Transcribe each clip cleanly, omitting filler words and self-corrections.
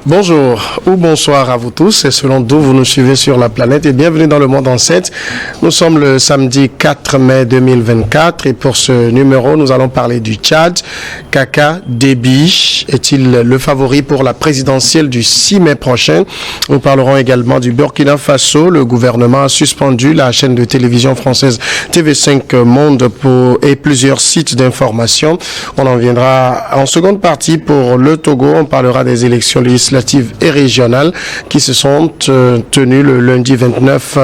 Bonjour ou bonsoir à vous tous, et selon d'où vous nous suivez sur la planète, et bienvenue dans le monde en 7. Nous sommes le samedi 4 mai 2024 et pour ce numéro, nous allons parler du Tchad. Kaka Déby est-il le favori pour la présidentielle du 6 mai prochain? Nous parlerons également du Burkina Faso. Le gouvernement a suspendu la chaîne de télévision française TV5 Monde et plusieurs sites d'information. On en viendra en seconde partie pour le Togo. On parlera des élections législatives et régionales qui se sont tenues le lundi 29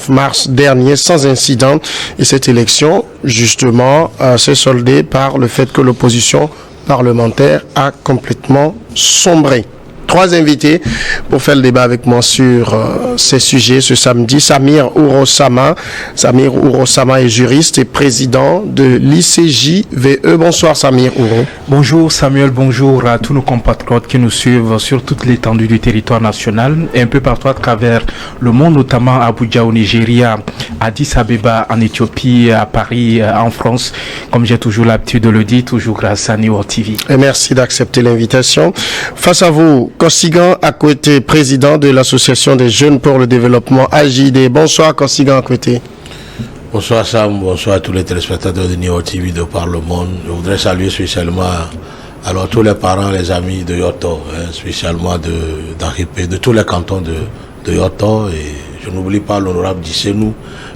mars dernier sans incident. Et cette élection, justement, s'est soldée par le fait que l'opposition parlementaire a complètement sombré. Trois invités pour faire le débat avec moi sur ces sujets ce samedi. Samir Ourosama. Samir Ourosama est juriste et président de l'ICJVE. Bonsoir Samir Ouro. Bonjour Samuel, bonjour à tous nos compatriotes qui nous suivent sur toute l'étendue du territoire national et un peu partout à travers le monde, notamment à Abuja au Nigeria, à Addis Abeba en Éthiopie, à Paris en France. Comme j'ai toujours l'habitude de le dire, toujours grâce à Neo TV. Et merci d'accepter l'invitation. Face à vous, Kosigan Akwete, président de l'Association des jeunes pour le développement AJD. Bonsoir Kosigan Akwete. Bonsoir Sam, bonsoir à tous les téléspectateurs de Neo TV de par le monde. Je voudrais saluer spécialement tous les parents, les amis de Yoto, spécialement d'Aripé, de tous les cantons de Yoto. Et je n'oublie pas l'honorable Dissenou,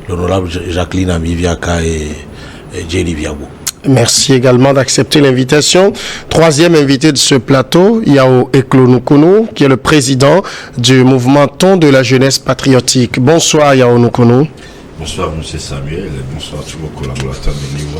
l'honorable Jacqueline Amiviaka et Jerry Viabou. Merci également d'accepter l'invitation. Troisième invité de ce plateau, Yao Eklo-Nukunu, qui est le président du mouvement Ton de la jeunesse patriotique. Bonsoir Yao Nukunu. Bonsoir M. Samuel, et bonsoir à tous vos collaborateurs de Niveau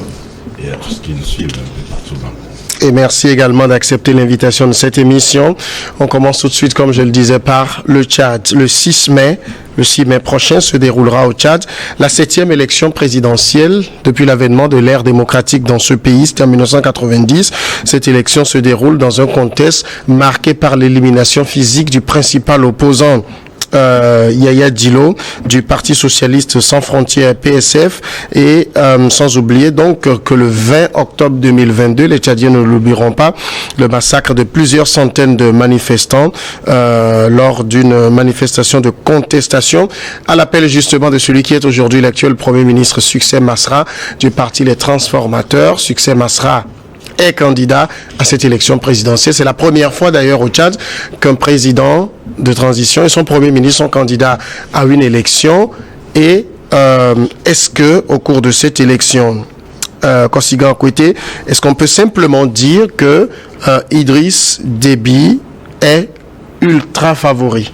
et à tous qui nous suivent un peu partout dans le monde. Et merci également d'accepter l'invitation de cette émission. On commence tout de suite, comme je le disais, par le Tchad. Le 6 mai prochain se déroulera au Tchad la 7e élection présidentielle depuis l'avènement de l'ère démocratique dans ce pays. C'était en 1990. Cette élection se déroule dans un contexte marqué par l'élimination physique du principal opposant, Yaya Dilo du Parti Socialiste Sans Frontières PSF, et sans oublier donc que le 20 octobre 2022, les Tchadiens ne l'oublieront pas, le massacre de plusieurs centaines de manifestants lors d'une manifestation de contestation à l'appel justement de celui qui est aujourd'hui l'actuel Premier ministre Succès Masra du Parti Les Transformateurs. Succès Masra est candidat à cette élection présidentielle. C'est la première fois d'ailleurs au Tchad qu'un président de transition et son premier ministre sont candidats à une élection. Et est-ce que au cours de cette élection, Kosigan Akwete, est-ce qu'on peut simplement dire que Idriss Déby est ultra favori?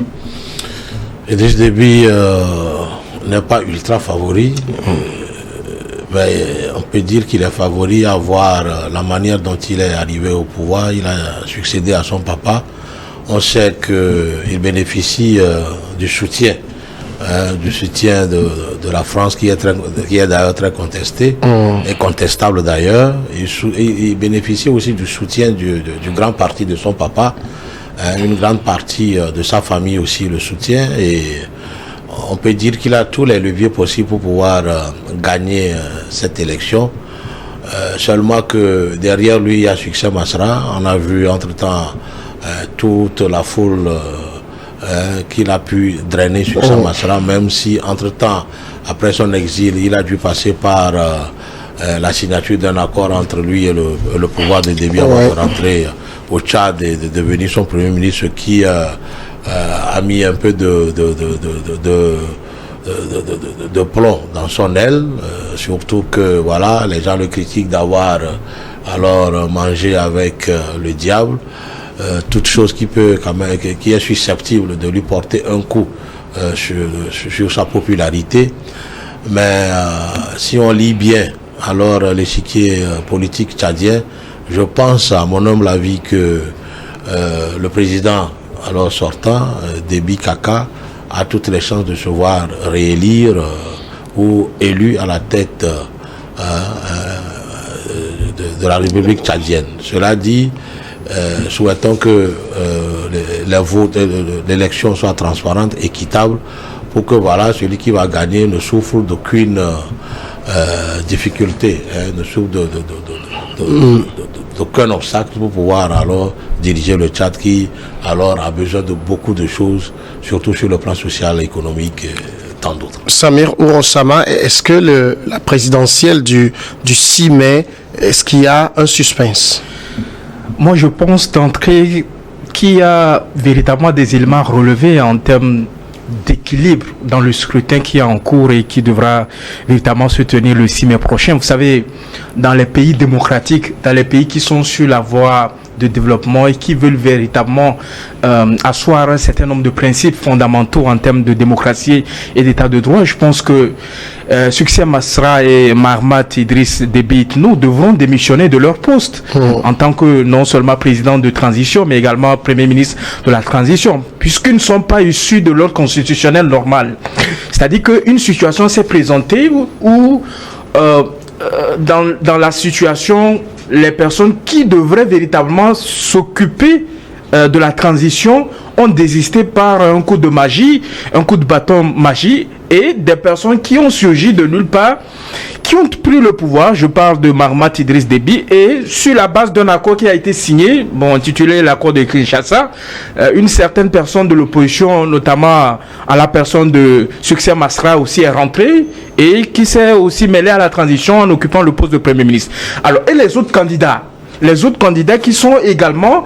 Idriss Déby n'est pas ultra favori. Mais on peut dire qu'il est favori à voir la manière dont il est arrivé au pouvoir. Il a succédé à son papa. On sait qu'il bénéficie du soutien de la France qui est d'ailleurs très contesté et contestable d'ailleurs. Il bénéficie aussi du soutien du grand parti de son papa. Une grande partie de sa famille aussi le soutient, et on peut dire qu'il a tous les leviers possibles pour pouvoir gagner cette élection. Seulement que derrière lui, il y a Succès Masra. On a vu entre-temps toute la foule qu'il a pu drainer Succès Masra, même si entre-temps, après son exil, il a dû passer par la signature d'un accord entre lui et le pouvoir de Déby avant de rentrer au Tchad et de devenir son premier ministre, ce qui a mis un peu de plomb dans son aile, surtout que voilà, les gens le critiquent d'avoir alors mangé avec le diable, toute chose qui est susceptible de lui porter un coup sur sa popularité. Mais si on lit bien alors l'échiquier politique tchadien, je pense à mon humble avis que le président alors sortant, Déby Kaka, a toutes les chances de se voir réélire ou élu à la tête de la République tchadienne. Cela dit, souhaitons que l'élection soit transparente, équitable, pour que voilà, celui qui va gagner ne souffre d'aucune difficulté, ne souffre d'aucun obstacle pour pouvoir alors diriger le Tchad qui alors a besoin de beaucoup de choses, surtout sur le plan social, économique et tant d'autres. Samir Ourosama, est-ce que la présidentielle du 6 mai, est-ce qu'il y a un suspense? Moi, je pense d'entrée qu'il y a véritablement des éléments relevés en termes d'équilibre dans le scrutin qui est en cours et qui devra véritablement se tenir le 6 mai prochain. Vous savez, dans les pays démocratiques, dans les pays qui sont sur la voie de développement et qui veulent véritablement asseoir un certain nombre de principes fondamentaux en termes de démocratie et d'état de droit, je pense que Succès Masra et Mahamat Idriss Déby Itno devront démissionner de leur poste en tant que non seulement président de transition, mais également premier ministre de la transition, puisqu'ils ne sont pas issus de l'ordre constitutionnel normal. C'est-à-dire qu'une situation s'est présentée où dans la situation, les personnes qui devraient véritablement s'occuper de la transition ont désisté par un coup de magie, un coup de bâton magie, et des personnes qui ont surgi de nulle part, qui ont pris le pouvoir. Je parle de Mahamat Idriss Déby, et sur la base d'un accord qui a été signé, intitulé l'accord de Kinshasa, une certaine personne de l'opposition, notamment à la personne de Succès Masra, aussi est rentrée et qui s'est aussi mêlée à la transition en occupant le poste de Premier ministre. Alors, et les autres candidats qui sont également,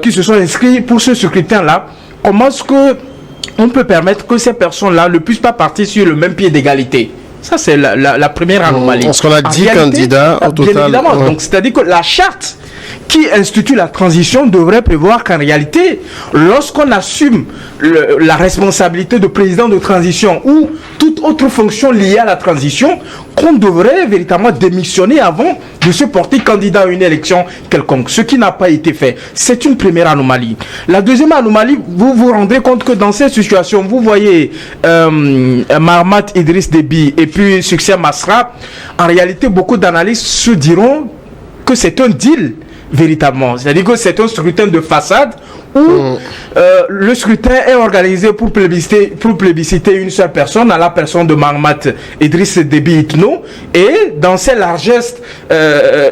qui se sont inscrits pour ce scrutin-là, comment est-ce que on peut permettre que ces personnes-là ne puissent pas partir sur le même pied d'égalité? Ça, c'est la première anomalie. Parce qu'on a 10 candidats au total. Bien évidemment. Donc, c'est-à-dire que la charte qui institue la transition devrait prévoir qu'en réalité, lorsqu'on assume la responsabilité de président de transition ou toute autre fonction liée à la transition, qu'on devrait véritablement démissionner avant de se porter candidat à une élection quelconque, ce qui n'a pas été fait. C'est une première anomalie. La deuxième anomalie, vous vous rendrez compte que dans cette situation, vous voyez Mahamat Idriss Déby et puis Succès Masra, en réalité, beaucoup d'analystes se diront que c'est un deal véritablement. C'est-à-dire que c'est un scrutin de façade où le scrutin est organisé pour plébisciter une seule personne, à la personne de Mahamat Idriss Déby Itno, et dans ces largesses,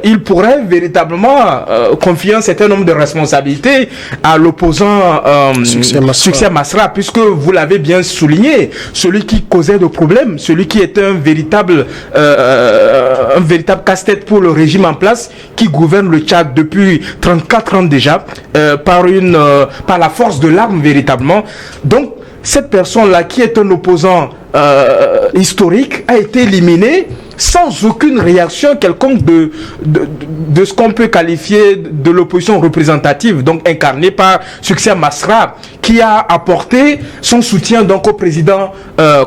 il pourrait véritablement confier un certain nombre de responsabilités à l'opposant Succès Masra, puisque vous l'avez bien souligné, celui qui causait de problèmes, celui qui était un véritable casse-tête pour le régime en place, qui gouverne le Tchad depuis 34 ans déjà, par la force de l'arme véritablement. Donc cette personne-là, qui est un opposant historique, a été éliminée sans aucune réaction quelconque de ce qu'on peut qualifier de l'opposition représentative, donc incarnée par Succès Masra, qui a apporté son soutien donc au président,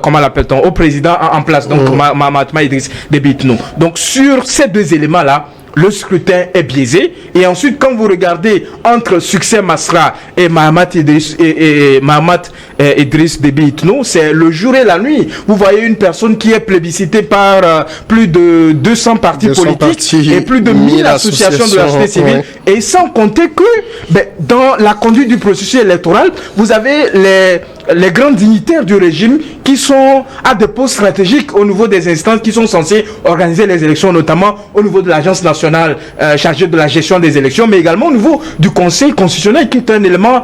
comment l'appelle-t-on, au président en place, donc Mahamat Idriss Déby Itno. Donc sur ces deux éléments-là, le scrutin est biaisé. Et ensuite, quand vous regardez entre Succès Masra et Mahamat Idriss Déby Itno, c'est le jour et la nuit. Vous voyez une personne qui est plébiscitée par plus de 200 partis politiques et plus de 1000 associations de la société civile. Ouais. Et sans compter que dans la conduite du processus électoral, vous avez les grands dignitaires du régime qui sont à des postes stratégiques au niveau des instances qui sont censées organiser les élections, notamment au niveau de l'Agence nationale chargée de la gestion des élections, mais également au niveau du Conseil constitutionnel, qui est un élément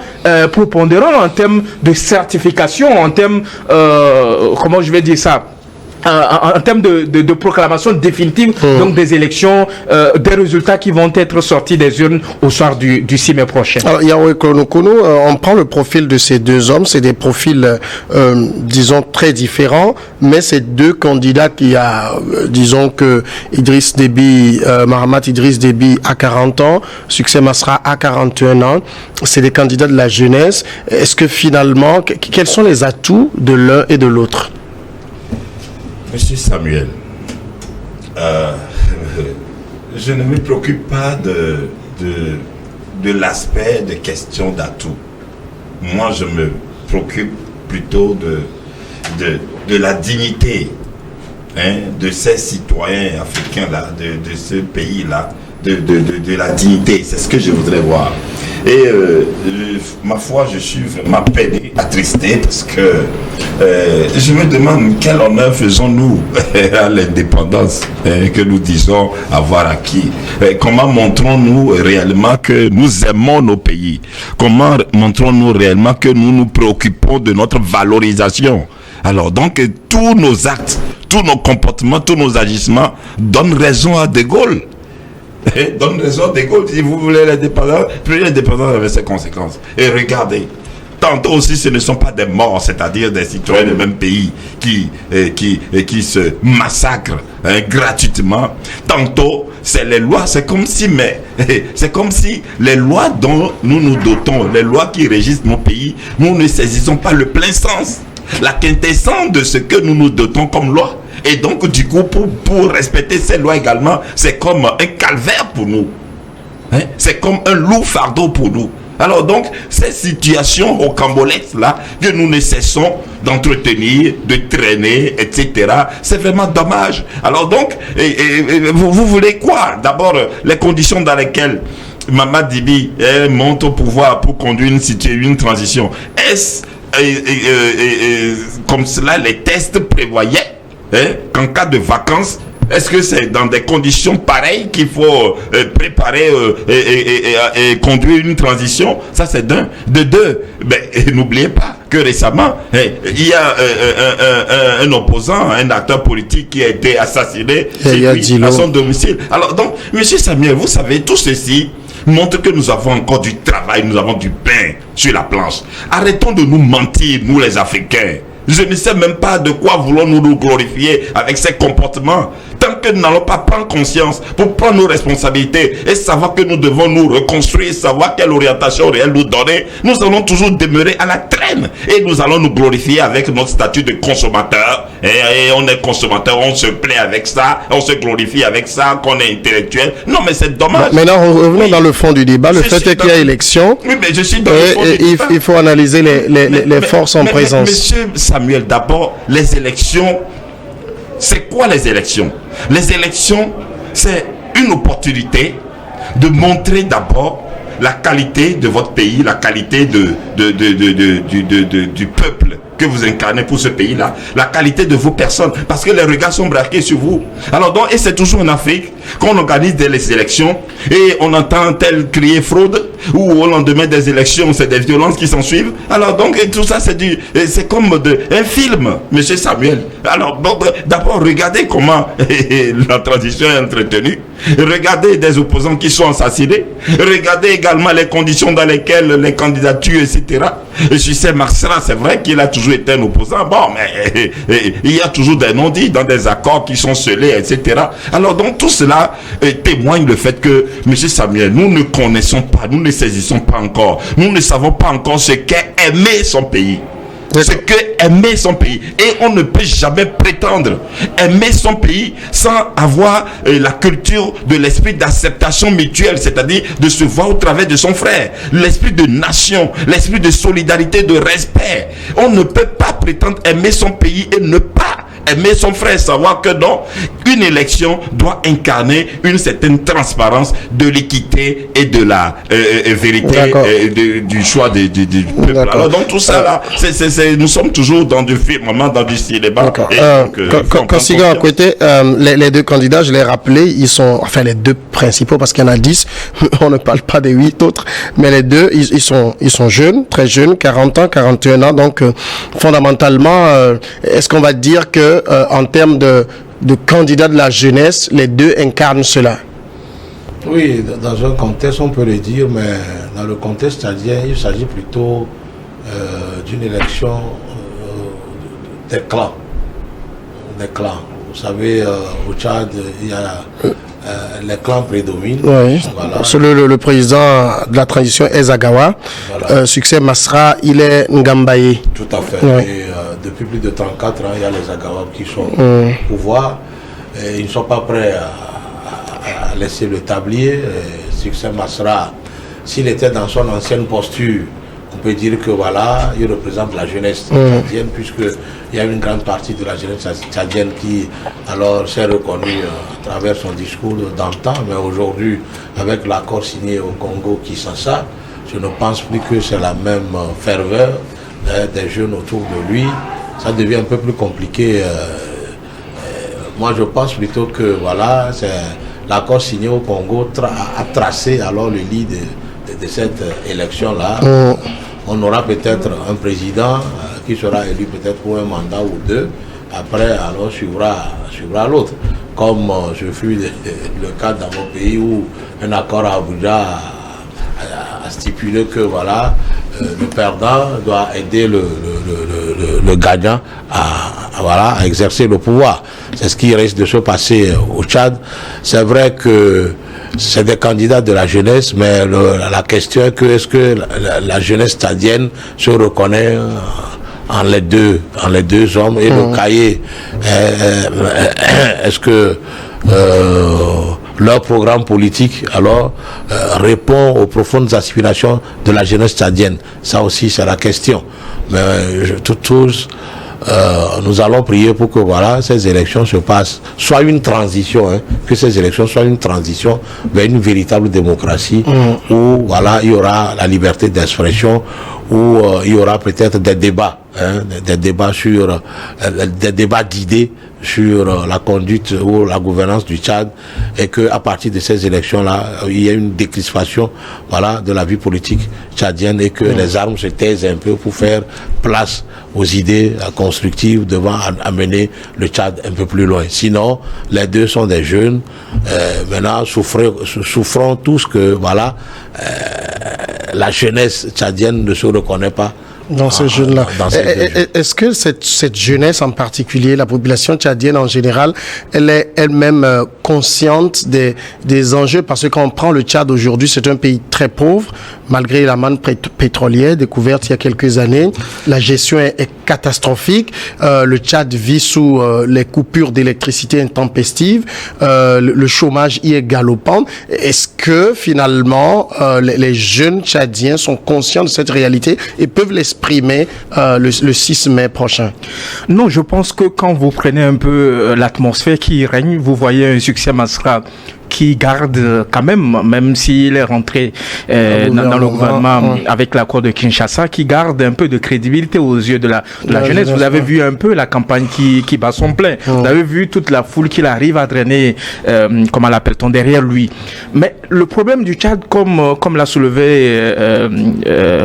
prépondérant en termes de certification, en termes, comment je vais dire ça, en termes de proclamation définitive donc des élections, des résultats qui vont être sortis des urnes au soir du 6 mai prochain. Alors, Yahweh Konokono, on prend le profil de ces deux hommes, c'est des profils, disons, très différents, mais c'est deux candidats qui a, disons que Mahamat Idriss Déby a 40 ans, Succès Masra a 41 ans, c'est des candidats de la jeunesse. Est-ce que finalement, quels sont les atouts de l'un et de l'autre? Monsieur Samuel, je ne me préoccupe pas de l'aspect de question d'atout. Moi, je me préoccupe plutôt de la dignité de ces citoyens africains-là, de ce pays-là, de la dignité. C'est ce que je voudrais voir. Et ma foi, je suis vraiment peiné, attristé, parce que je me demande quel honneur faisons-nous à l'indépendance que nous disons avoir acquis. Comment montrons-nous réellement que nous aimons nos pays? Comment montrons-nous réellement que nous nous préoccupons de notre valorisation? Alors donc, tous nos actes, tous nos comportements, tous nos agissements donnent raison à De Gaulle. Donne raison à De Gaulle. Si vous voulez l'indépendance, prenez l'indépendance avec ses conséquences. Et regardez, tantôt aussi ce ne sont pas des morts, c'est-à-dire des citoyens du même pays qui se massacrent gratuitement. Tantôt, c'est les lois, c'est comme si les lois dont nous nous dotons, les lois qui régissent nos pays, nous ne saisissons pas le plein sens, la quintessence de ce que nous nous dotons comme loi. Et donc, du coup, pour respecter ces lois également, c'est comme un calvaire pour nous. C'est comme un lourd fardeau pour nous. Alors donc, ces situations rocambolesques là, que nous ne cessons d'entretenir, de traîner, etc., c'est vraiment dommage. Alors donc, vous voulez quoi? D'abord, les conditions dans lesquelles Mamad Dibi monte au pouvoir pour conduire une transition. Est-ce comme cela les tests prévoyaient qu'en cas de vacances, est-ce que c'est dans des conditions pareilles qu'il faut préparer et conduire une transition? Ça, c'est d'un. De deux, n'oubliez pas que récemment, il y a un opposant, un acteur politique qui a été assassiné à son domicile. Alors donc, monsieur Samuel, vous savez, tout ceci montre que nous avons encore du travail, nous avons du pain sur la planche. Arrêtons de nous mentir, nous les Africains. Je ne sais même pas de quoi voulons-nous nous glorifier avec ces comportements. Tant que nous n'allons pas prendre conscience pour prendre nos responsabilités et savoir que nous devons nous reconstruire, savoir quelle orientation réelle nous donner, nous allons toujours demeurer à la traîne. Et nous allons nous glorifier avec notre statut de consommateur. Et on est consommateur, on se plaît avec ça, on se glorifie avec ça, qu'on est intellectuel. Non, mais c'est dommage. Maintenant, revenons dans le fond du débat. Le fait est qu'il y a élection. Oui, mais je suis dans le fond du débat. Il faut analyser les forces en présence. Monsieur Samuel, d'abord, les élections, c'est quoi les élections? Les élections, c'est une opportunité de montrer d'abord la qualité de votre pays, la qualité du peuple que vous incarnez pour ce pays-là, la qualité de vos personnes, parce que les regards sont braqués sur vous. Alors donc, et c'est toujours en Afrique qu'on organise des élections et on entend tel crier fraude, ou au lendemain des élections, c'est des violences qui s'en suivent. Alors donc, et tout ça, c'est comme un film, monsieur Samuel. Alors donc, d'abord, regardez comment la transition est entretenue. Regardez des opposants qui sont assassinés. Regardez également les conditions dans lesquelles les candidatures, etc. Et je sais, Marsra, c'est vrai qu'il a toujours été un opposant. Bon, mais il y a toujours des non-dits dans des accords qui sont scellés, etc. Alors donc, tout cela témoigne le fait que, monsieur Samuel, nous ne connaissons pas, nous ne saisissons pas encore, nous ne savons pas encore ce qu'est aimer son pays. Ce que aimer son pays. Et on ne peut jamais prétendre aimer son pays sans avoir la culture de l'esprit d'acceptation mutuelle, c'est-à-dire de se voir au travers de son frère, l'esprit de nation, l'esprit de solidarité, de respect. On ne peut pas prétendre aimer son pays et ne pas aimer son frère, savoir que non, une élection doit incarner une certaine transparence de l'équité et de la vérité du choix du peuple. Alors donc tout ça là, nous sommes toujours dans du firmament, dans du cinéma. Consiga à côté, les deux candidats, je l'ai rappelé, ils sont, enfin les deux principaux, parce qu'il y en a 10, on ne parle pas des 8 autres, mais les deux, ils sont jeunes, très jeunes, 40 ans, 41 ans, donc fondamentalement, est-ce qu'on va dire que en termes de candidats de la jeunesse, les deux incarnent cela? Oui, dans un contexte, on peut le dire, mais dans le contexte tchadien, il s'agit plutôt d'une élection des clans. Des clans. Vous savez, au Tchad, il y a les clans prédominent. Oui. Voilà. Le président de la transition est Zagawa. Voilà. Succès Masra, il est Ngambaye. Tout à fait. Oui. Et, depuis plus de 34 ans, il y a les Zagawa qui sont au pouvoir. Et ils ne sont pas prêts à laisser le tablier. Succès Masra, s'il était dans son ancienne posture, on peut dire que voilà, il représente la jeunesse tchadienne, puisqu'il y a une grande partie de la jeunesse tchadienne qui alors s'est reconnue à travers son discours d'antan, mais aujourd'hui, avec l'accord signé au Congo Kinshasa, je ne pense plus que c'est la même ferveur des jeunes autour de lui. Ça devient un peu plus compliqué. Moi, je pense plutôt que voilà, c'est l'accord signé au Congo a tracé alors le lit de cette élection-là. On aura peut-être un président qui sera élu peut-être pour un mandat ou deux. Après, alors suivra l'autre. Comme ce fut le cas dans mon pays où un accord à Abuja a stipulé que voilà, le perdant doit aider le gagnant à exercer le pouvoir. C'est ce qui risque de se passer au Tchad. C'est vrai que c'est des candidats de la jeunesse, mais la question est que est-ce que la jeunesse tchadienne se reconnaît en les deux hommes et le cahier, est-ce que leur programme politique alors répond aux profondes aspirations de la jeunesse tchadienne? Ça aussi c'est la question. Mais tous nous allons prier pour que voilà, ces élections se passent, soit une transition, que ces élections soient une transition vers une véritable démocratie où voilà, il y aura la liberté d'expression, où il y aura peut-être des débats, des débats sur des débats d'idées sur la conduite ou la gouvernance du Tchad, et que à partir de ces élections-là, il y a une décrispation, voilà, de la vie politique tchadienne, et que les armes se taisent un peu pour faire place aux idées constructives devant amener le Tchad un peu plus loin. Sinon, les deux sont des jeunes. Maintenant, souffrons tous que voilà, la jeunesse tchadienne ne se reconnaît pas dans ces jeunes-là. Est-ce que cette jeunesse en particulier, la population tchadienne en général, elle est elle-même consciente des enjeux? Parce que quand on prend le Tchad aujourd'hui, c'est un pays très pauvre, malgré la manne pétrolière découverte il y a quelques années. La gestion est catastrophique. Le Tchad vit sous les coupures d'électricité intempestives. Le chômage y est galopant. Est-ce que finalement les jeunes tchadiens sont conscients de cette réalité et peuvent l'exprimer le 6 mai prochain? Non, je pense que quand vous prenez un peu l'atmosphère qui règne, vous voyez un succès Masra qui garde quand même s'il est rentré dans le gouvernement avec l'accord de Kinshasa, qui garde un peu de crédibilité aux yeux de la jeunesse. Vous avez vu un peu la campagne qui bat son plein. Vous avez vu toute la foule qu'il arrive à drainer, comment l'appelle-t-on, derrière lui. Mais le problème du Tchad, comme l'a soulevé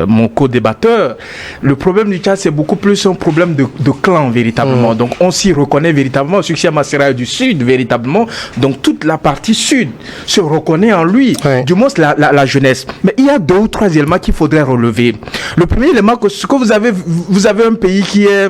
mon co-débatteur, le problème du Tchad, c'est beaucoup plus un problème de clan, véritablement. Donc, on s'y reconnaît véritablement. Succès Masra du Sud, véritablement. Donc, toute la partie Sud se reconnaît en lui, du moins la jeunesse. Mais il y a 2 ou 3 éléments qu'il faudrait relever. Le premier élément, que vous avez un pays qui est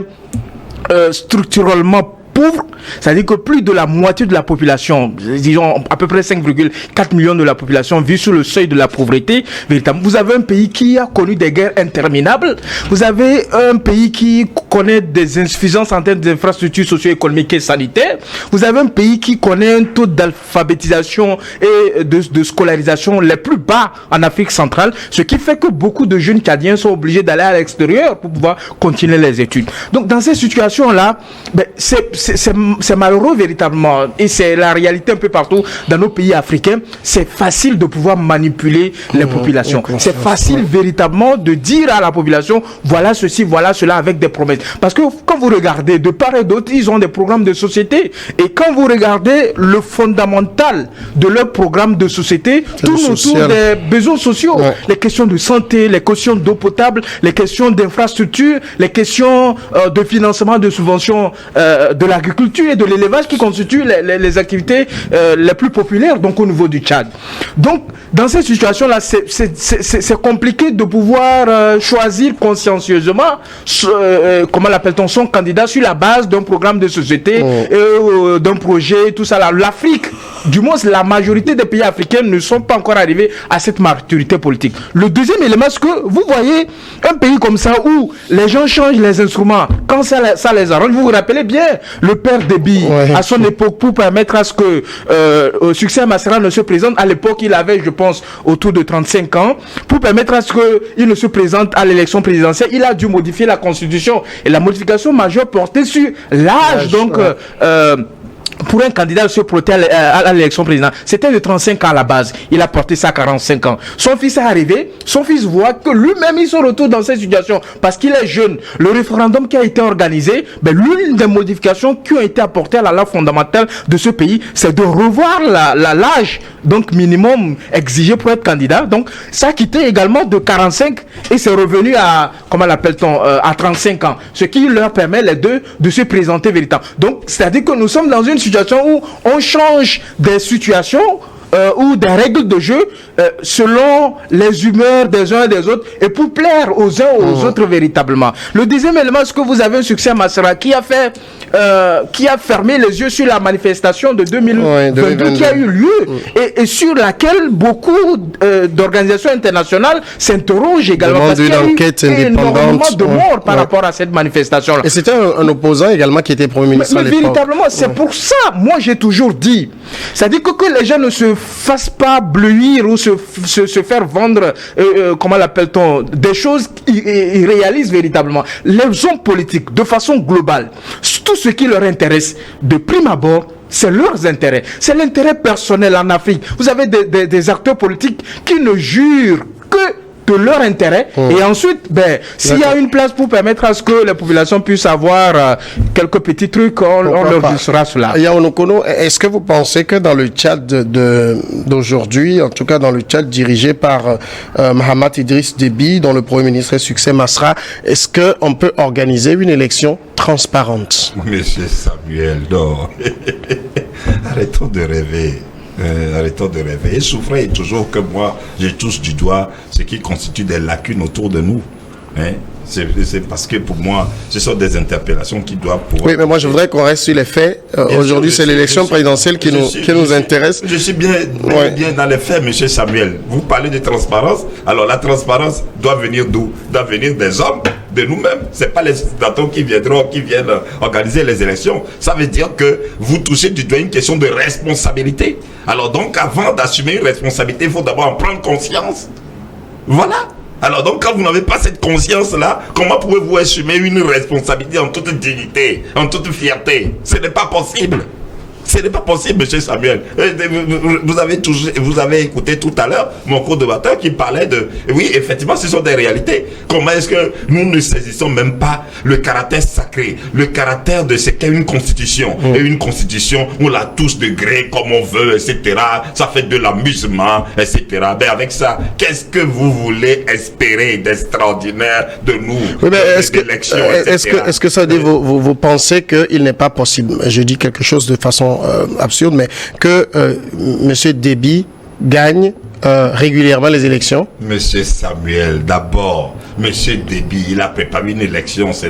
structurellement pauvre, c'est-à-dire que plus de la moitié de la population, disons à peu près 5,4 millions de la population vit sous le seuil de la pauvreté. Véritablement, vous avez un pays qui a connu des guerres interminables. Vous avez un pays qui connaît des insuffisances en termes d'infrastructures socio-économiques et sanitaires. Vous avez un pays qui connaît un taux d'alphabétisation et de scolarisation les plus bas en Afrique centrale, ce qui fait que beaucoup de jeunes Tchadiens sont obligés d'aller à l'extérieur pour pouvoir continuer les études. Donc dans ces situations-là, c'est malheureux véritablement, et c'est la réalité un peu partout dans nos pays africains. C'est facile de pouvoir manipuler les populations. C'est facile véritablement de dire à la population voilà ceci, voilà cela, avec des promesses. Parce que quand vous regardez de part et d'autre, ils ont des programmes de société, et quand vous regardez le fondamental de leur programme de société tourne autour des besoins sociaux, les questions de santé, les questions d'eau potable, les questions d'infrastructure, les questions de financement, de subventions de l'agriculture et de l'élevage, qui constituent les activités les plus populaires donc au niveau du Tchad. Donc dans cette situation là, c'est compliqué de pouvoir choisir consciencieusement comment l'appelle-t-on, son candidat sur la base d'un programme de société, d'un projet, tout ça là. L'Afrique, du moins la majorité des pays africains ne sont pas encore arrivés à cette maturité politique. Le deuxième élément, c'est que vous voyez un pays comme ça où les gens changent les instruments quand ça les arrange. Vous vous rappelez bien le père Déby à son époque, pour permettre à ce que Succès Masra ne se présente. À l'époque, il avait, je pense, autour de 35 ans. Pour permettre à ce qu'il ne se présente à l'élection présidentielle, il a dû modifier la constitution. Et la modification majeure portait sur l'âge, donc pour un candidat de se porter à l'élection présidentielle, c'était de 35 ans à la base. Il a porté ça à 45 ans. Son fils est arrivé, son fils voit que lui-même il se retrouve dans cette situation parce qu'il est jeune. Le référendum qui a été organisé, l'une des modifications qui ont été apportées à la loi fondamentale de ce pays, c'est de revoir l'âge donc minimum exigé pour être candidat. Donc ça a quitté également de 45 et c'est revenu à, comment l'appelle-t-on, à 35 ans. Ce qui leur permet les deux de se présenter véritablement. Donc c'est-à-dire que nous sommes dans une situation où on change des situations ou des règles de jeu selon les humeurs des uns et des autres et pour plaire aux uns aux autres véritablement. Le deuxième élément, c'est que vous avez un succès à Masra qui a fermé les yeux sur la manifestation de 2022 qui a eu lieu et sur laquelle beaucoup d'organisations internationales s'interrogent également parce qu'il y a eu énormément de morts par rapport à cette manifestation-là. Et c'était un opposant également qui était Premier ministre à l'époque. Véritablement, c'est pour ça, moi j'ai toujours dit, c'est-à-dire que les gens ne se fassent pas bleuir ou se faire vendre, comment l'appelle-t-on, des choses irréalistes véritablement. Les hommes politiques, de façon globale, tout ce qui leur intéresse, de prime abord, c'est leurs intérêts. C'est l'intérêt personnel en Afrique. Vous avez des acteurs politiques qui ne jurent que de leur intérêt et ensuite s'il y a une place pour permettre à ce que les populations puissent avoir quelques petits trucs, on leur dira cela. Yaounokono, est-ce que vous pensez que dans le Tchad d'aujourd'hui, en tout cas dans le Tchad dirigé par Mahamat Idriss Déby, dont le Premier ministre est Succès Masra, est-ce qu'on peut organiser une élection transparente? Monsieur Samuel, non. Arrêtons de rêver. Arrêtons de rêver. Et souffrez toujours que moi, je touche du doigt ce qui constitue des lacunes autour de nous. Hein? C'est parce que pour moi, ce sont des interpellations qui doivent pouvoir... Oui, mais moi je voudrais qu'on reste sur les faits. Aujourd'hui, c'est l'élection présidentielle qui nous intéresse. Je suis bien dans les faits, monsieur Samuel. Vous parlez de transparence. Alors la transparence doit venir d'où? Doit venir des hommes, de nous-mêmes. C'est pas les statons qui viennent organiser les élections. Ça veut dire que vous touchez du doigt une question de responsabilité. Alors donc, avant d'assumer une responsabilité, il faut d'abord en prendre conscience. Voilà. Alors donc, quand vous n'avez pas cette conscience-là, comment pouvez-vous assumer une responsabilité en toute dignité, en toute fierté? Ce n'est pas possible. Ce n'est pas possible, monsieur Samuel. Vous avez écouté tout à l'heure mon co-débatteur qui parlait de... Oui, effectivement, ce sont des réalités. Comment est-ce que nous ne saisissons même pas le caractère sacré, le caractère de ce qu'est une constitution? Et une constitution, on la touche de gré comme on veut, etc. Ça fait de l'amusement, etc. Ben avec ça, qu'est-ce que vous voulez espérer d'extraordinaire de nous? Oui, mais est-ce que ça dit, vous pensez qu'il n'est pas possible, je dis quelque chose de façon absurde, mais que M. Déby gagne régulièrement les élections? Monsieur Samuel, d'abord, M. Déby, il a préparé une élection, ça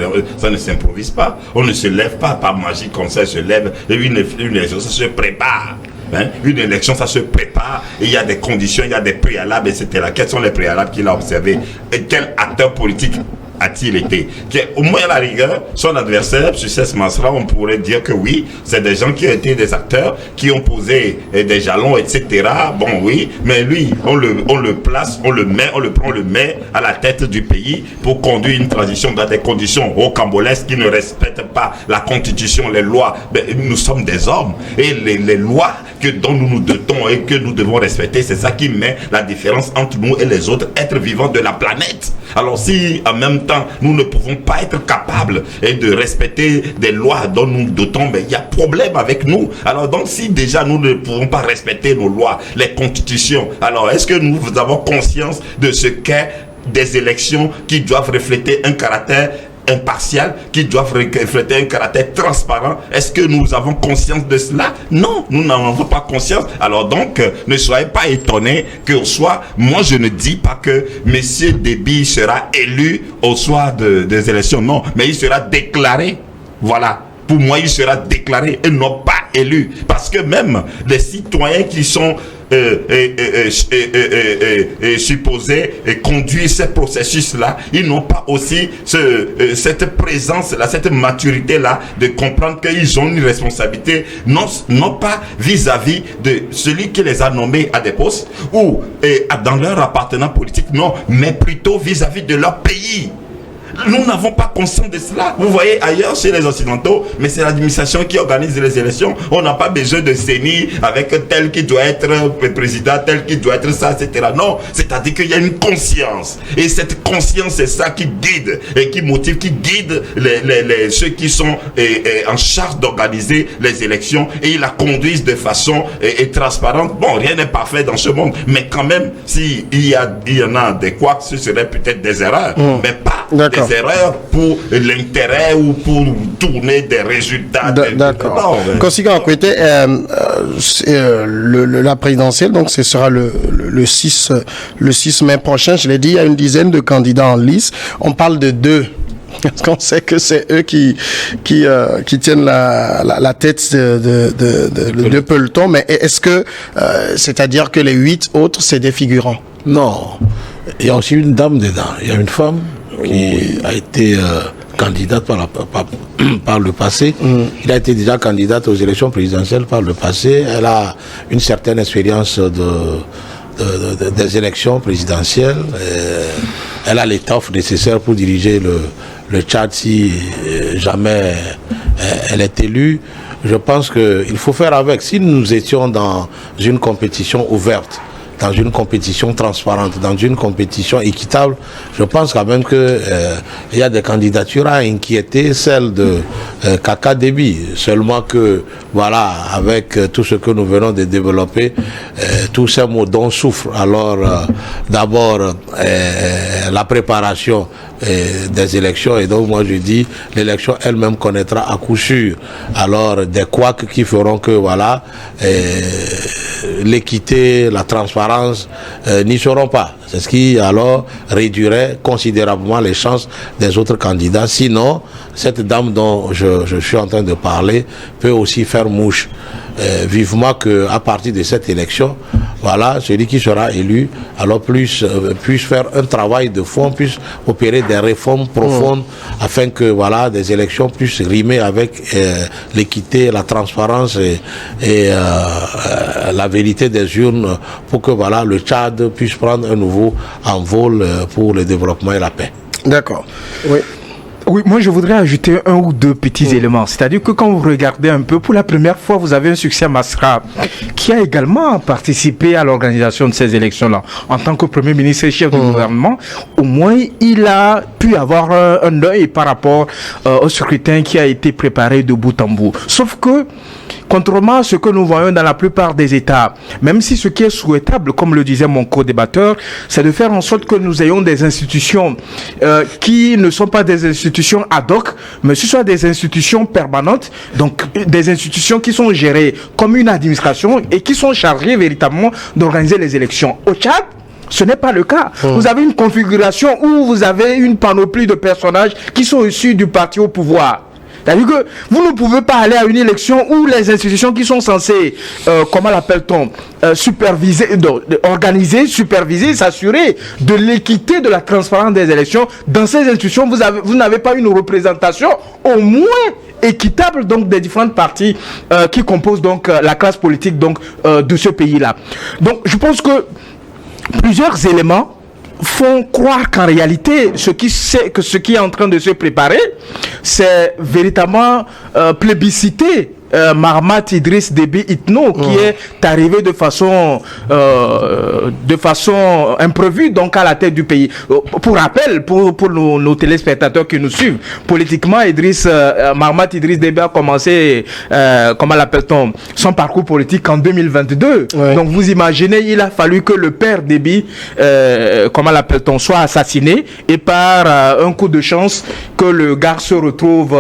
ne s'improvise pas. On ne se lève pas par magie comme ça, se lève, et une élection, ça se prépare. Hein? Une élection, ça se prépare, et il y a des conditions, il y a des préalables, etc. Quels sont les préalables qu'il a observés? Et quel acteur politique a-t-il été? Au moins à la rigueur, son adversaire, Succès Masra, on pourrait dire que oui, c'est des gens qui ont été des acteurs, qui ont posé des jalons, etc. Bon, oui, mais lui, on le place, on le met à la tête du pays pour conduire une transition dans des conditions rocambolesques qui ne respectent pas la constitution, les lois. Ben, nous sommes des hommes et les lois dont nous nous dotons et que nous devons respecter, c'est ça qui met la différence entre nous et les autres êtres vivants de la planète. Alors si en même temps nous ne pouvons pas être capables de respecter des lois dont nous nous dotons, ben il y a problème avec nous. Alors donc si déjà nous ne pouvons pas respecter nos lois, les constitutions, alors est-ce que nous avons conscience de ce qu'est des élections qui doivent refléter un caractère impartial, qui doivent refléter un caractère transparent? Est-ce que nous avons conscience de cela? Non, nous n'en avons pas conscience. Alors donc, ne soyez pas étonnés que soit, moi je ne dis pas que M. Déby sera élu au soir des élections, non, mais il sera déclaré. Voilà. Pour moi, il sera déclaré et non pas élu. Parce que même les citoyens qui sont supposés conduire ce processus-là, ils n'ont pas aussi cette présence-là, cette maturité-là de comprendre qu'ils ont une responsabilité, non pas vis-à-vis de celui qui les a nommés à des postes ou dans leur appartenance politique, non, mais plutôt vis-à-vis de leur pays. Nous n'avons pas conscience de cela. Vous voyez ailleurs chez les Occidentaux, mais c'est l'administration qui organise les élections. On n'a pas besoin de CENI avec tel qui doit être président, tel qui doit être ça, etc. Non, c'est-à-dire qu'il y a une conscience. Et cette conscience, c'est ça qui guide et qui motive, qui guide ceux qui sont en charge d'organiser les élections et ils la conduisent de façon transparente. Bon, rien n'est parfait dans ce monde, mais quand même, s'il y en a des couacs, ce serait peut-être des erreurs, mais pas des erreurs pour l'intérêt ou pour tourner des résultats. D'accord. Consigan Akwete, la présidentielle, donc ce sera le 6 mai prochain. Je l'ai dit, il y a une dizaine de candidats en lice. On parle de 2. Parce qu'on sait que c'est eux qui tiennent la tête de peloton. Mais est-ce que, c'est-à-dire que les 8 autres, c'est des figurants? Non. Il y a aussi une dame dedans. Il y a une femme qui a été candidate par le passé. Il a été déjà candidate aux élections présidentielles par le passé. Elle a une certaine expérience des élections présidentielles. Elle a l'étoffe nécessaire pour diriger le Tchad si jamais elle est élue. Je pense qu'il faut faire avec. Si nous étions dans une compétition ouverte, dans une compétition transparente, dans une compétition équitable, je pense quand même que il y a des candidatures à inquiéter, celle de Kaka Déby. Seulement que, voilà, avec tout ce que nous venons de développer, tous ces mots dont souffrent. Alors, d'abord, la préparation des élections, et donc moi je dis, l'élection elle-même connaîtra à coup sûr alors des couacs qui feront que, voilà, l'équité, la transparence n'y seront pas. C'est ce qui alors réduirait considérablement les chances des autres candidats. Sinon, cette dame dont je suis en train de parler peut aussi faire mouche. Vivement qu'à partir de cette élection, voilà, celui qui sera élu alors puisse faire un travail de fond, puisse opérer des réformes profondes afin que, voilà, des élections puissent rimer avec l'équité, la transparence et la vérité des urnes pour que, voilà, le Tchad puisse prendre un nouveau envol pour le développement et la paix. D'accord. Oui. Oui, moi je voudrais ajouter un ou deux petits éléments. C'est-à-dire que quand vous regardez un peu, pour la première fois, vous avez un succès Masra qui a également participé à l'organisation de ces élections-là. En tant que Premier ministre et chef du gouvernement, au moins il a pu avoir un œil par rapport au scrutin qui a été préparé de bout en bout. Sauf que, contrairement à ce que nous voyons dans la plupart des États, même si ce qui est souhaitable, comme le disait mon co-débatteur, c'est de faire en sorte que nous ayons des institutions qui ne sont pas des institutions ad hoc, mais ce sont des institutions permanentes, donc des institutions qui sont gérées comme une administration et qui sont chargées véritablement d'organiser les élections. Au Tchad, ce n'est pas le cas. Vous avez une configuration où vous avez une panoplie de personnages qui sont issus du parti au pouvoir. C'est-à-dire que vous ne pouvez pas aller à une élection où les institutions qui sont censées, comment l'appelle-t-on, superviser, organiser, superviser, s'assurer de l'équité, de la transparence des élections. Dans ces institutions, vous n'avez pas une représentation au moins équitable donc des différentes parties qui composent donc la classe politique donc de ce pays-là. Donc je pense que plusieurs éléments font croire qu'en réalité, ce qui est en train de se préparer, c'est véritablement plébisciter Mahamat Idriss Déby Itno qui est arrivé de façon imprévue donc à la tête du pays. Pour rappel, pour nos téléspectateurs qui nous suivent, politiquement Mahamat Idriss Déby a commencé comment l'appelle-t-on, son parcours politique en 2022. Ouais. Donc vous imaginez, il a fallu que le père Déby comment l'appelle-t-on, soit assassiné et par un coup de chance que le gars se retrouve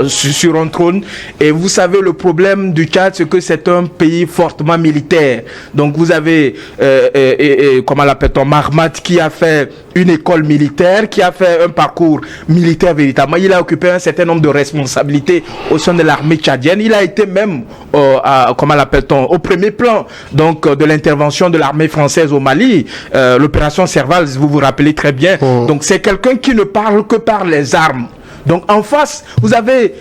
sur un trône. Et vous savez, le problème du Tchad, c'est que c'est un pays fortement militaire. Donc vous avez, comment l'appelle-t-on, Mahamat qui a fait une école militaire, qui a fait un parcours militaire véritablement. Il a occupé un certain nombre de responsabilités au sein de l'armée tchadienne. Il a été même, comment l'appelle-t-on, au premier plan donc de l'intervention de l'armée française au Mali, l'opération Serval, vous vous rappelez très bien. Donc c'est quelqu'un qui ne parle que par les armes. Donc en face, vous avez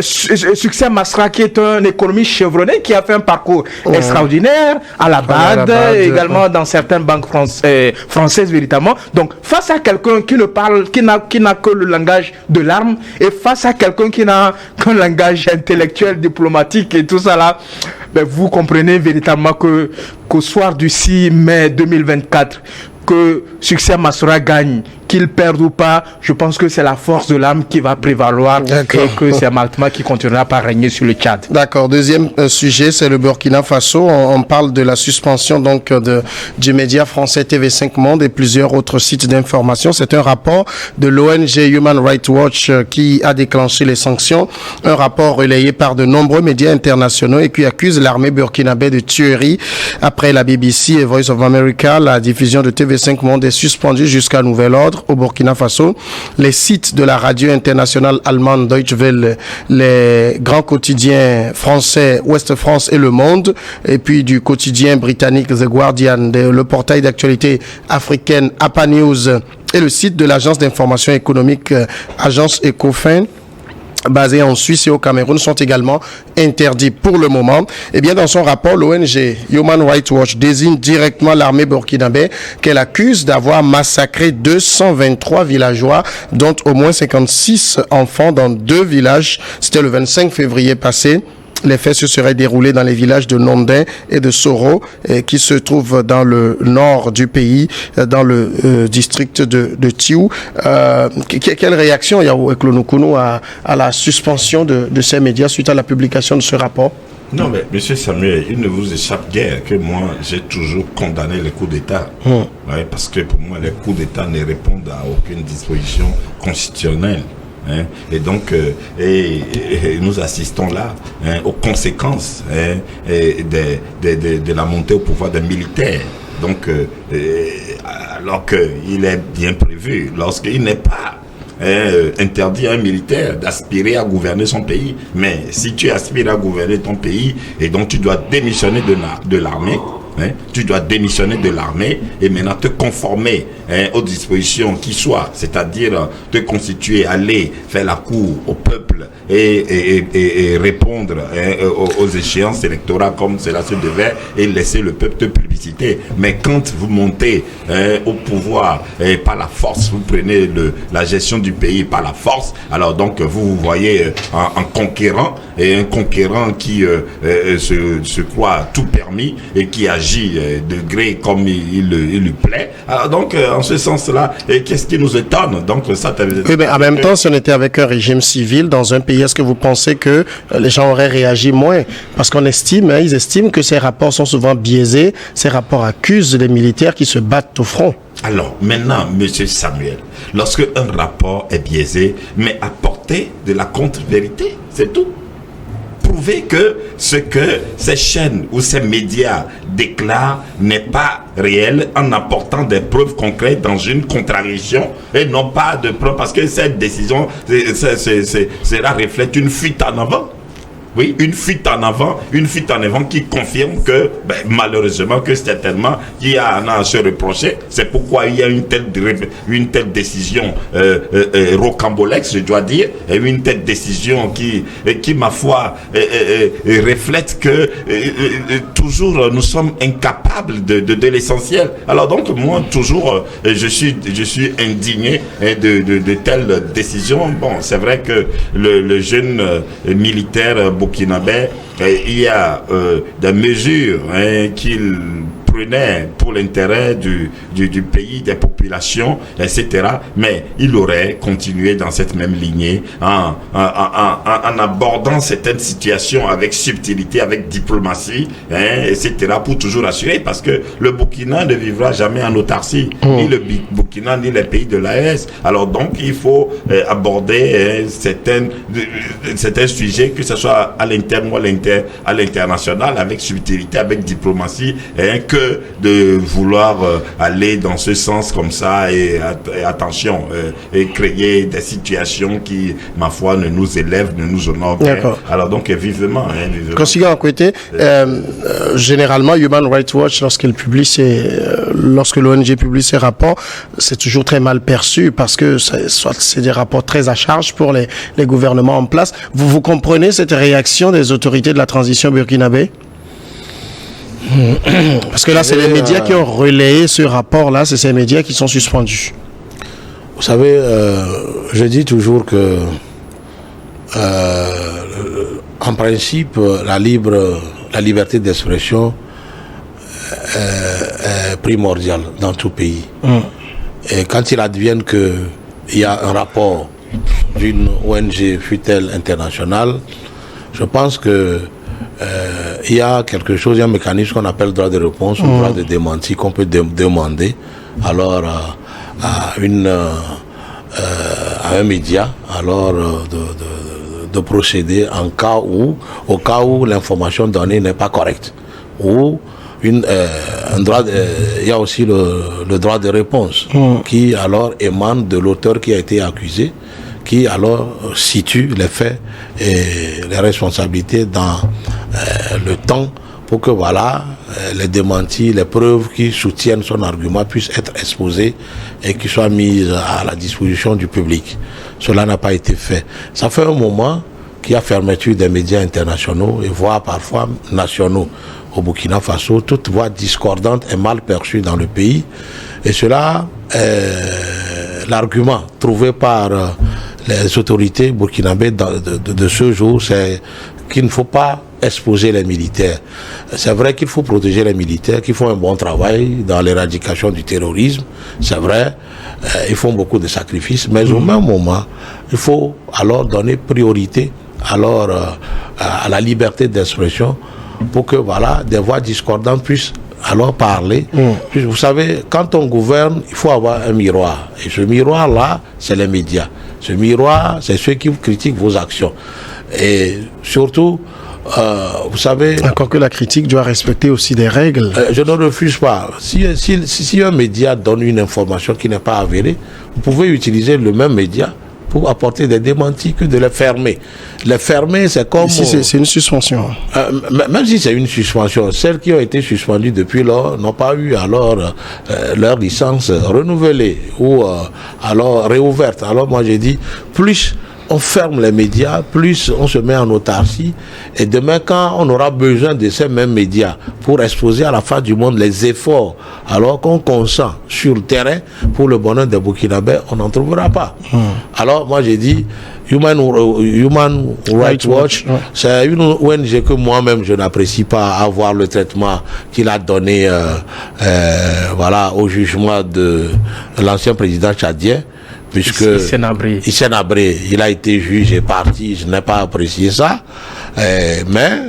Succès Masra qui est un économiste chevronné qui a fait un parcours extraordinaire à la BAD, également dans certaines banques françaises véritablement. Donc face à quelqu'un qui ne parle, qui n'a que le langage de l'arme, et face à quelqu'un qui n'a qu'un langage intellectuel, diplomatique et tout ça là, ben, vous comprenez véritablement qu'au soir du 6 mai 2024, que Succès Masra gagne, qu'il perde ou pas, je pense que c'est la force de l'âme qui va prévaloir et que c'est Mahatma qui continuera par régner sur le Tchad. D'accord. Deuxième sujet, c'est le Burkina Faso. On parle de la suspension donc du média français TV5 Monde et plusieurs autres sites d'information. C'est un rapport de l'ONG Human Rights Watch qui a déclenché les sanctions. Un rapport relayé par de nombreux médias internationaux et qui accuse l'armée burkinabé de tuerie. Après la BBC et Voice of America, la diffusion de TV5 Monde est suspendue jusqu'à nouvel ordre au Burkina Faso. Les sites de la radio internationale allemande Deutsche Welle, les grands quotidiens français Ouest France et Le Monde, et puis du quotidien britannique The Guardian, le portail d'actualité africaine APA News et le site de l'agence d'information économique Agence Ecofin, basés en Suisse et au Cameroun, sont également interdits pour le moment. Eh bien, dans son rapport, l'ONG Human Rights Watch désigne directement l'armée burkinabé qu'elle accuse d'avoir massacré 223 villageois, dont au moins 56 enfants dans 2 villages. C'était le 25 février passé. Les faits se seraient déroulés dans les villages de Nondin et de Soro, qui se trouvent dans le nord du pays, dans le district de Tiou. Quelle réaction, Yao Eklonoukonou, à la suspension de ces médias suite à la publication de ce rapport? Non, mais M. Samuel, il ne vous échappe guère que moi, j'ai toujours condamné les coups d'État. Ouais, parce que pour moi, les coups d'État ne répondent à aucune disposition constitutionnelle. Et donc, nous assistons là aux conséquences de la montée au pouvoir des militaires. Donc, alors qu'il est bien prévu, lorsqu'il n'est pas interdit à un militaire d'aspirer à gouverner son pays, mais si tu aspires à gouverner ton pays et donc tu dois démissionner de l'armée, tu dois démissionner de l'armée et maintenant te conformer aux dispositions qui soient, c'est-à-dire te constituer, aller faire la cour au peuple et répondre aux échéances électorales comme cela se devait et laisser le peuple te plébisciter. Mais quand vous montez au pouvoir par la force, vous prenez la gestion du pays par la force, alors donc vous voyez un conquérant, et un conquérant qui se croit tout permis et qui agit de gré comme il lui plaît. Alors donc en ce sens-là, qu'est-ce qui nous étonne? Donc ça. Oui, mais en même temps, si on était avec un régime civil dans un pays, est-ce que vous pensez que les gens auraient réagi moins? Parce qu'on estime, ils estiment que ces rapports sont souvent biaisés. Ces rapports accusent les militaires qui se battent au front. Alors maintenant, Monsieur Samuel, lorsque un rapport est biaisé, mais apporter de la contre-vérité, c'est tout. Prouver que ce que ces chaînes ou ces médias déclarent n'est pas réel en apportant des preuves concrètes dans une contradiction et non pas de preuves, parce que cette décision cela reflète une fuite en avant. Oui, une fuite en avant qui confirme que, malheureusement, que certainement, il y en a à se reprocher. C'est pourquoi il y a une telle décision rocambolesque, je dois dire, et une telle décision qui ma foi, reflète que toujours nous sommes incapables de l'essentiel. Alors donc, moi, toujours, je suis indigné de telles décisions. Bon, c'est vrai que le jeune militaire burkinabé, il y a des mesures qu'il prenait pour l'intérêt du pays, des populations, etc. Mais il aurait continué dans cette même lignée en abordant certaines situations avec subtilité, avec diplomatie, etc. pour toujours assurer, parce que le Burkina ne vivra jamais en autarcie, ni le Burkina, ni les pays de l'AES. Alors donc, il faut aborder certains sujets, que ce soit à l'interne ou à l'international, avec subtilité, avec diplomatie, que de vouloir aller dans ce sens comme ça et attention, et créer des situations qui, ma foi, ne nous élèvent, ne nous honorent. Alors donc, vivement. Consigliere Akwete, généralement, Human Rights Watch, lorsqu'elle publie lorsque l'ONG publie ses rapports, c'est toujours très mal perçu parce que c'est des rapports très à charge pour les gouvernements en place. Vous comprenez cette réaction des autorités de la transition burkinabé? Parce que là, c'est les médias qui ont relayé ce rapport-là, c'est ces médias qui sont suspendus. Vous savez, je dis toujours que, en principe, la liberté d'expression est primordiale dans tout pays. Et quand il advienne qu'il y a un rapport d'une ONG, fût-elle internationale, je pense que il y a quelque chose, il y a un mécanisme qu'on appelle droit de réponse ou droit de démenti qu'on peut demander alors à un média alors de procéder au cas où l'information donnée n'est pas correcte, ou il y a aussi le droit de réponse qui alors émane de l'auteur qui a été accusé, qui alors situe les faits et les responsabilités dans le temps pour que les démentis, les preuves qui soutiennent son argument puissent être exposées et qui soient mises à la disposition du public. Cela n'a pas été fait. Ça fait un moment qu'il y a fermeture des médias internationaux et voire parfois nationaux au Burkina Faso. Toute voix discordante est mal perçue dans le pays. Et cela, l'argument trouvé par les autorités burkinabées de ce jour, c'est qu'il ne faut pas exposer les militaires. C'est vrai qu'il faut protéger les militaires, qu'ils font un bon travail dans l'éradication du terrorisme. C'est vrai, ils font beaucoup de sacrifices, mais au même moment, il faut alors donner priorité à la liberté d'expression pour que des voix discordantes puissent alors parler. Vous savez, quand on gouverne, il faut avoir un miroir. Et ce miroir-là, c'est les médias. Ce miroir, c'est ceux qui critiquent vos actions. Et surtout, vous savez... Encore que la critique doit respecter aussi des règles. Je ne refuse pas. Si un média donne une information qui n'est pas avérée, vous pouvez utiliser le même média pour apporter des démentis que de les fermer. Les fermer, c'est comme... Ici, c'est une suspension. Même si c'est une suspension, celles qui ont été suspendues depuis lors n'ont pas eu alors leur licence renouvelée ou alors réouverte. Alors moi j'ai dit, plus on ferme les médias, plus on se met en autarcie. Et demain, quand on aura besoin de ces mêmes médias pour exposer à la face du monde les efforts, alors qu'on consent sur le terrain pour le bonheur des Burkinabés, on n'en trouvera pas. Alors moi j'ai dit, Human Rights Watch, c'est une ONG que moi-même je n'apprécie pas avoir le traitement qu'il a donné au jugement de l'ancien président tchadien. Puisque Hissène Habré, il a été jugé parti, je n'ai pas apprécié ça. Mais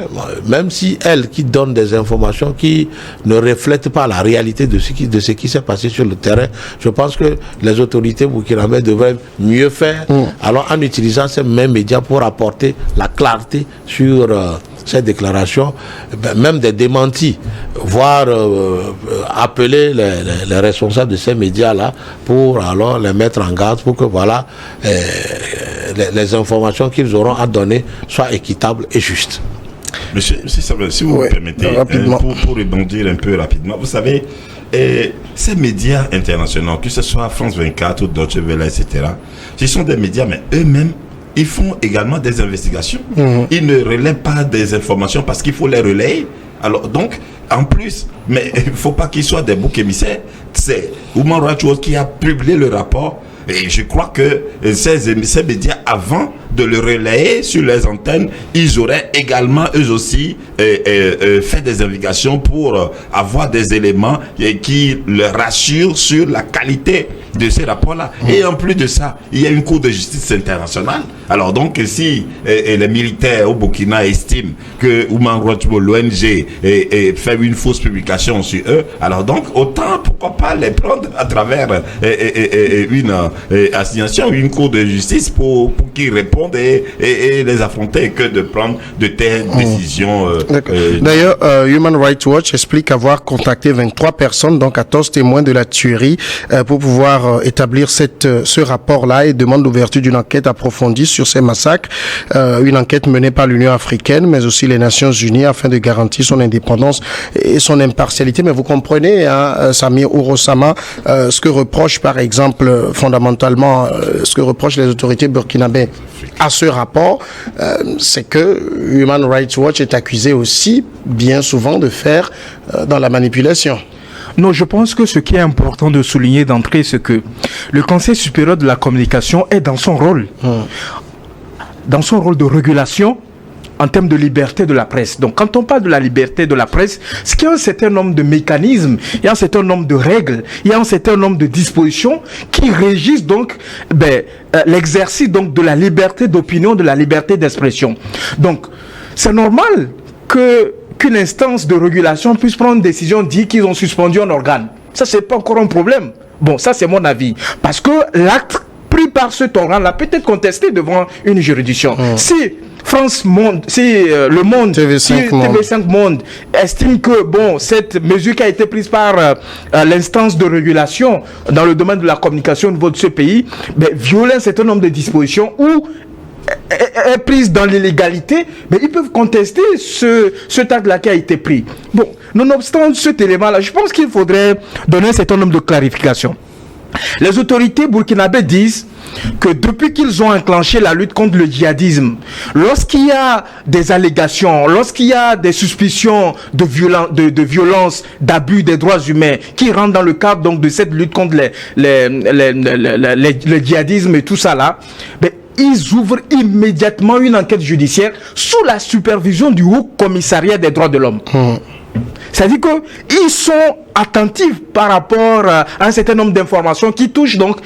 même si elle qui donne des informations qui ne reflètent pas la réalité de ce qui s'est passé sur le terrain, je pense que les autorités burkinabées devraient mieux faire alors en utilisant ces mêmes médias pour apporter la clarté sur ces déclarations, même des démentis, voire appeler les responsables de ces médias-là pour alors les mettre en garde pour que les informations qu'ils auront à donner soient équitables et justes. Monsieur Samuel, si vous me permettez, pour rebondir un peu rapidement, vous savez, ces médias internationaux, que ce soit France 24 ou Deutsche Welle, etc., ce sont des médias, mais eux-mêmes, ils font également des investigations. Ils ne relaient pas des informations parce qu'il faut les relayer. Alors, donc, en plus, mais il ne faut pas qu'ils soient des boucs émissaires. C'est Human Rights Watch qui a publié le rapport. Et je crois que ces médias, avant de le relayer sur les antennes, ils auraient également, eux aussi, fait des investigations pour avoir des éléments qui les rassurent sur la qualité de ces rapports-là. Et en plus de ça, il y a une cour de justice internationale. Alors donc, si les militaires au Burkina estiment que Human Rights Watch, l'ONG, fait une fausse publication sur eux, alors donc, autant, pourquoi pas les prendre à travers une assignation, une cour de justice pour qu'ils répondent et les affronter, que de prendre de telles décisions. D'ailleurs, Human Rights Watch explique avoir contacté 23 personnes, donc 14 témoins de la tuerie, pour pouvoir établir ce rapport-là et demande l'ouverture d'une enquête approfondie sur ces massacres. Une enquête menée par l'Union africaine, mais aussi les Nations Unies, afin de garantir son indépendance et son impartialité. Mais vous comprenez, hein, Samir Ourosama, ce que reproche, par exemple, fondamentalement, ce que reprochent les autorités burkinabées à ce rapport, c'est que Human Rights Watch est accusé aussi, bien souvent, de faire dans la manipulation. Non, je pense que ce qui est important de souligner d'entrée, c'est que le Conseil supérieur de la communication est dans son rôle. Dans son rôle de régulation en termes de liberté de la presse. Donc, quand on parle de la liberté de la presse, c'est qu'il y a un certain nombre de mécanismes, il y a un certain nombre de règles, il y a un certain nombre de dispositions qui régissent donc l'exercice donc de la liberté d'opinion, de la liberté d'expression. Donc, c'est normal qu'une instance de régulation puisse prendre une décision, dire qu'ils ont suspendu un organe. Ça, c'est pas encore un problème. Bon, ça, c'est mon avis. Parce que l'acte pris par cet organe-là peut être contesté devant une juridiction. Si France Monde, si le Monde, TV5 Monde estime que cette mesure qui a été prise par l'instance de régulation dans le domaine de la communication au niveau de ce pays, viole un certain nombre de dispositions ou est prise dans l'illégalité, mais ils peuvent contester ce acte-là qui a été pris. Bon, nonobstant cet élément-là, je pense qu'il faudrait donner un certain nombre de clarifications. Les autorités burkinabées disent que depuis qu'ils ont enclenché la lutte contre le djihadisme, lorsqu'il y a des allégations, lorsqu'il y a des suspicions de violence, d'abus des droits humains qui rentrent dans le cadre donc de cette lutte contre le djihadisme et tout ça là, ils ouvrent immédiatement une enquête judiciaire sous la supervision du Haut Commissariat des droits de l'homme. C'est-à-dire qu'ils sont attentifs par rapport à un certain nombre d'informations qui touchent donc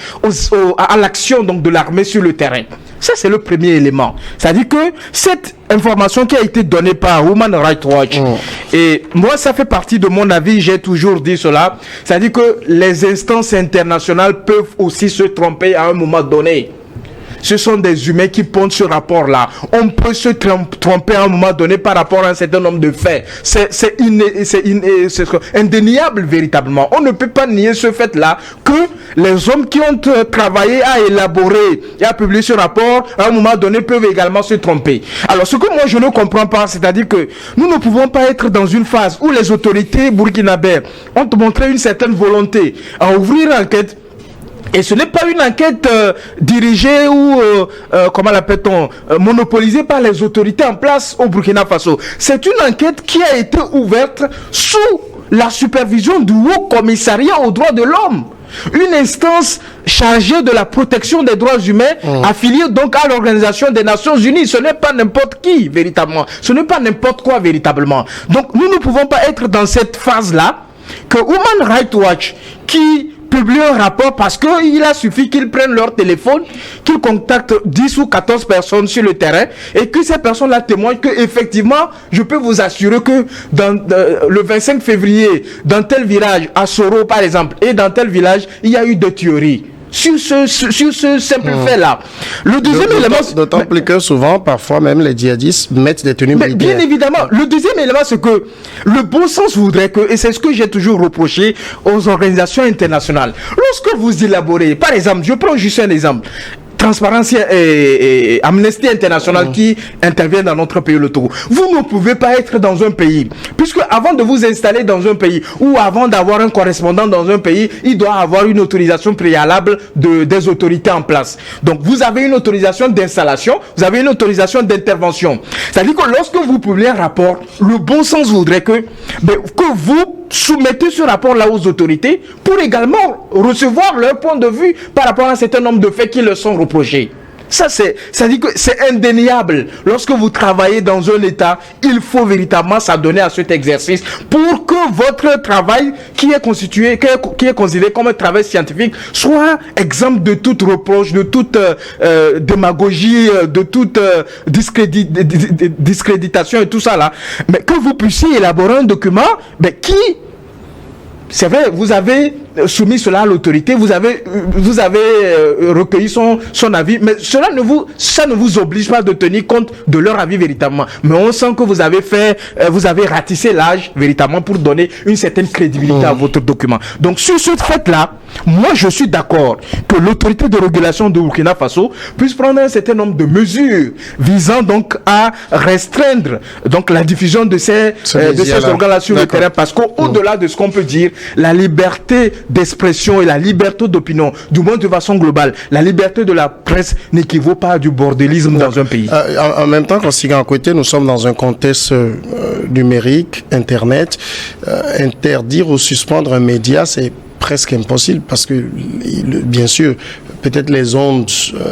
à l'action donc de l'armée sur le terrain. Ça, c'est le premier élément. C'est-à-dire que cette information qui a été donnée par Human Rights Watch, et moi, ça fait partie de mon avis, j'ai toujours dit cela, c'est-à-dire que les instances internationales peuvent aussi se tromper à un moment donné. Ce sont des humains qui pondent ce rapport-là. On peut se tromper à un moment donné par rapport à un certain nombre de faits. C'est indéniable véritablement. On ne peut pas nier ce fait-là que les hommes qui ont travaillé à élaborer et à publier ce rapport, à un moment donné, peuvent également se tromper. Alors, ce que moi je ne comprends pas, c'est-à-dire que nous ne pouvons pas être dans une phase où les autorités burkinabées ont montré une certaine volonté à ouvrir l'enquête. Et ce n'est pas une enquête dirigée ou, comment l'appelle-t-on, monopolisée par les autorités en place au Burkina Faso. C'est une enquête qui a été ouverte sous la supervision du Haut Commissariat aux droits de l'homme. Une instance chargée de la protection des droits humains, affiliée donc à l'Organisation des Nations Unies. Ce n'est pas n'importe qui, véritablement. Ce n'est pas n'importe quoi, véritablement. Donc, nous ne pouvons pas être dans cette phase-là que Human Rights Watch, qui publie un rapport parce qu'il a suffi qu'ils prennent leur téléphone, qu'ils contactent 10 ou 14 personnes sur le terrain et que ces personnes-là témoignent que effectivement, je peux vous assurer que dans le 25 février, dans tel village, à Soro par exemple, et dans tel village, il y a eu des tueries. Sur ce simple fait-là. Le deuxième élément... D'autant plus que souvent, parfois même, les djihadistes mettent des tenues militaires. Bien évidemment. Le deuxième élément, c'est que le bon sens voudrait que, et c'est ce que j'ai toujours reproché aux organisations internationales, lorsque vous élaborez, par exemple, je prends juste un exemple, Transparence et Amnesty International qui interviennent dans notre pays, le Togo. Vous ne pouvez pas être dans un pays, puisque avant de vous installer dans un pays ou avant d'avoir un correspondant dans un pays, il doit avoir une autorisation préalable des autorités en place. Donc vous avez une autorisation d'installation, vous avez une autorisation d'intervention. C'est-à-dire que lorsque vous publiez un rapport, le bon sens voudrait que vous soumettez ce rapport-là aux autorités pour également recevoir leur point de vue par rapport à un certain nombre de faits qui leur sont reprochés. Ça dit que c'est indéniable. Lorsque vous travaillez dans un État, il faut véritablement s'adonner à cet exercice pour que votre travail qui est constitué, qui est considéré comme un travail scientifique, soit exempt de toute reproche, de toute démagogie, de toute discréditation et tout ça là. Mais que vous puissiez élaborer un document, qui, c'est vrai, vous avez soumis cela à l'autorité, vous avez recueilli son avis, mais ça ne vous oblige pas de tenir compte de leur avis véritablement. Mais on sent que vous avez ratissé l'âge véritablement pour donner une certaine crédibilité à votre document. Donc sur ce fait-là, moi je suis d'accord que l'autorité de régulation de Burkina Faso puisse prendre un certain nombre de mesures visant donc à restreindre donc la diffusion de ces organes-là sur le terrain, parce qu'au-delà de ce qu'on peut dire, la liberté d'expression et la liberté d'opinion, du moins de façon globale, la liberté de la presse n'équivaut pas à du bordélisme dans un pays. En même temps, Consigan à côté, nous sommes dans un contexte numérique, Internet. Interdire ou suspendre un média, c'est presque impossible parce que, bien sûr, peut-être les ondes,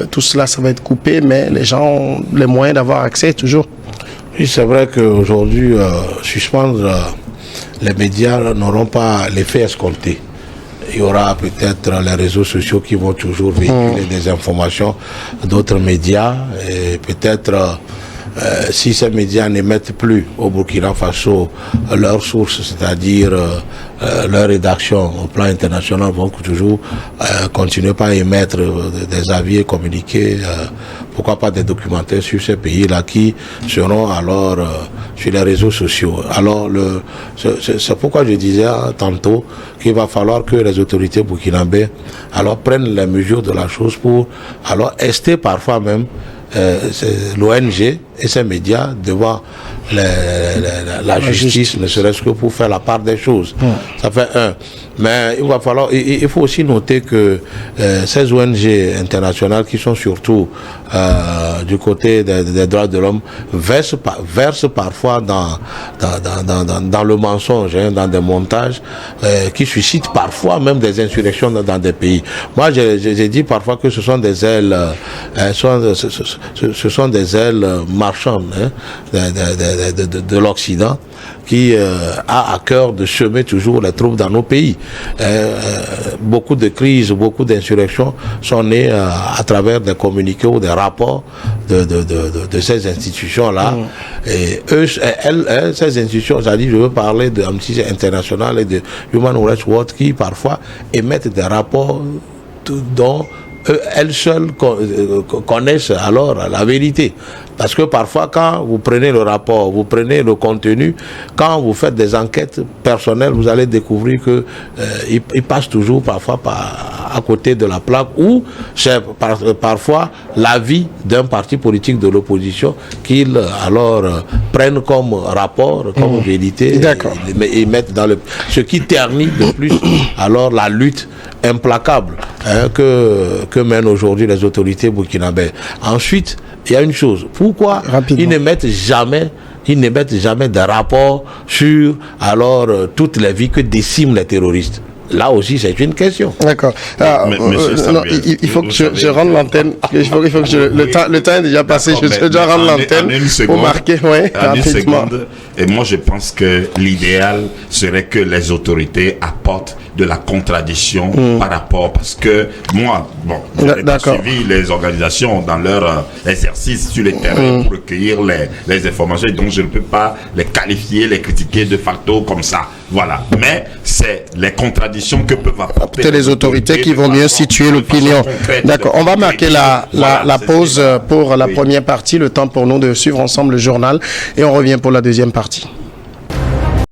tout cela, ça va être coupé, mais les gens ont les moyens d'avoir accès toujours. Oui, c'est vrai qu'aujourd'hui, suspendre les médias n'auront pas l'effet escompté. Il y aura peut-être les réseaux sociaux qui vont toujours véhiculer des informations d'autres médias et peut-être si ces médias n'émettent plus au Burkina Faso leurs sources, c'est-à-dire leur rédaction au plan international, vont toujours continuer par émettre des avis et communiquer, pourquoi pas des documentaires sur ces pays-là qui seront alors sur les réseaux sociaux. Alors c'est pourquoi je disais tantôt qu'il va falloir que les autorités burkinabées alors prennent les mesures de la chose pour alors ester parfois même l'ONG et ses médias devant la justice, ne serait-ce que pour faire la part des choses. Ça fait un. Mais il faut aussi noter que ces ONG internationales qui sont surtout du côté des droits de l'homme versent parfois dans le mensonge, dans des montages qui suscitent parfois même des insurrections dans des pays. Moi, j'ai dit parfois que ce sont des ailes, ce sont des ailes marchandes de l'Occident qui a à cœur de semer toujours les troubles dans nos pays. Beaucoup de crises, beaucoup d'insurrections sont nées à travers des communiqués ou des rapports de ces institutions-là. Et eux, ces institutions, je veux parler de Amnesty International et de Human Rights Watch qui parfois émettent des rapports dont elles seules connaissent alors la vérité. Parce que parfois, quand vous prenez le rapport, vous prenez le contenu, quand vous faites des enquêtes personnelles, vous allez découvrir que il passe toujours parfois à côté de la plaque, ou c'est parfois l'avis d'un parti politique de l'opposition qu'ils alors prennent comme rapport, comme vérité, et mettent dans ce qui ternit de plus alors la lutte implacable que mènent aujourd'hui les autorités burkinabées. Ensuite, il y a une chose. Pourquoi ils n'émettent jamais de rapport sur alors toutes les vies que déciment les terroristes? Là aussi, c'est une question. D'accord. Il faut que je rende l'antenne. Il faut que le temps est déjà passé. Je dois rendre l'antenne pour marquer. Rapidement. Et moi, je pense que l'idéal serait que les autorités apportent de la contradiction par rapport, parce que moi, je n'ai pas suivi les organisations dans leur exercice sur les terrains pour recueillir les informations, et donc je ne peux pas les qualifier, les critiquer de facto comme ça. Voilà. Mais c'est les contradictions que peuvent apporter les autorités qui vont mieux situer l'opinion. D'accord. On va marquer la pause pour la première partie, le temps pour nous de suivre ensemble le journal, et on revient pour la deuxième partie.